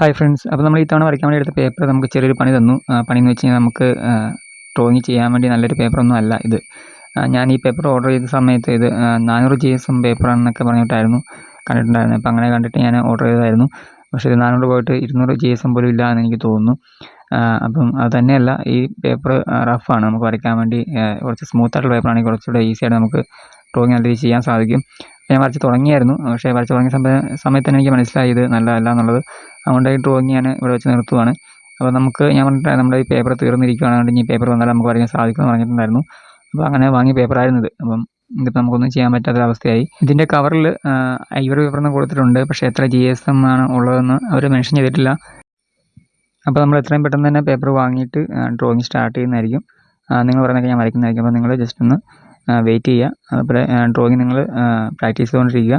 Hi friends, അപ്പോൾ നമ്മൾ ഇത്തവണ വരയ്ക്കാൻ വേണ്ടി എടുത്ത പേപ്പർ നമുക്ക് ചെറിയൊരു പണി തന്നു. പണിയെന്ന് വെച്ച് കഴിഞ്ഞാൽ നമുക്ക് ഡ്രോയിങ് ചെയ്യാൻ വേണ്ടി നല്ലൊരു പേപ്പറൊന്നും അല്ല ഇത്. ഞാൻ ഈ പേപ്പർ ഓർഡർ ചെയ്ത സമയത്ത് ഇത് 400 GSM പേപ്പറാണെന്നൊക്കെ പറഞ്ഞിട്ടായിരുന്നു കണ്ടിട്ടുണ്ടായിരുന്നത്. അപ്പോൾ അങ്ങനെ കണ്ടിട്ട് ഞാൻ ഓർഡർ ചെയ്തതായിരുന്നു. പക്ഷേ ഇത് 400 പോയിട്ട് 200 GSM പോലും ഇല്ല എന്ന് എനിക്ക് തോന്നുന്നു. അപ്പം അത് തന്നെയല്ല, ഈ പേപ്പർ റഫാണ്. നമുക്ക് വരയ്ക്കാൻ വേണ്ടി കുറച്ച് സ്മൂത്തായിട്ടുള്ള പേപ്പറാണെങ്കിൽ കുറച്ചുകൂടെ ഈസിയായിട്ട് നമുക്ക് ഡ്രോയിങ് നല്ല രീതിയിൽ ചെയ്യാൻ സാധിക്കും. ഞാൻ വരച്ച് തുടങ്ങിയായിരുന്നു, പക്ഷേ വരച്ച് തുടങ്ങിയ സമയത്ത് തന്നെ എനിക്ക് മനസ്സിലായി ഇത് നല്ലതല്ല എന്നുള്ളത്. അതുകൊണ്ട് ഈ ഡ്രോയിങ് ഞാൻ ഇവിടെ വെച്ച് നിർത്തുവാണ്. അപ്പോൾ ഞാൻ പറഞ്ഞിട്ട് നമ്മുടെ ഈ പേപ്പർ തീർന്നിരിക്കുകയാണെങ്കിൽ ഈ പേപ്പർ വന്നാൽ നമുക്ക് വരയ്ക്കാൻ സാധിക്കുമെന്ന് പറഞ്ഞിട്ടുണ്ടായിരുന്നു. അപ്പോൾ അങ്ങനെ വാങ്ങിയ പേപ്പറായിരുന്നു ഇത്. അപ്പം ഇതിപ്പോൾ നമുക്കൊന്നും ചെയ്യാൻ പറ്റാത്തൊരവസ്ഥയായി. ഇതിൻ്റെ കവറിൽ ഐവറി പേപ്പറെന്ന് കൊടുത്തിട്ടുണ്ട്, പക്ഷേ എത്ര GSM ആണ് ഉള്ളതെന്ന് അവർ മെൻഷൻ ചെയ്തിട്ടില്ല. അപ്പോൾ നമ്മൾ എത്രയും പെട്ടെന്ന് തന്നെ പേപ്പർ വാങ്ങിയിട്ട് ഡ്രോയിങ് സ്റ്റാർട്ട് ചെയ്യുന്നതായിരിക്കും. നിങ്ങൾ പറയുന്നതൊക്കെ ഞാൻ വരയ്ക്കുന്നതായിരിക്കും. അപ്പോൾ നിങ്ങൾ ജസ്റ്റ് ഒന്ന് വെയിറ്റ് ചെയ്യുക. അതുപോലെ ഡ്രോയിങ് നിങ്ങൾ പ്രാക്ടീസ് ചെയ്തുകൊണ്ടിരിക്കുക.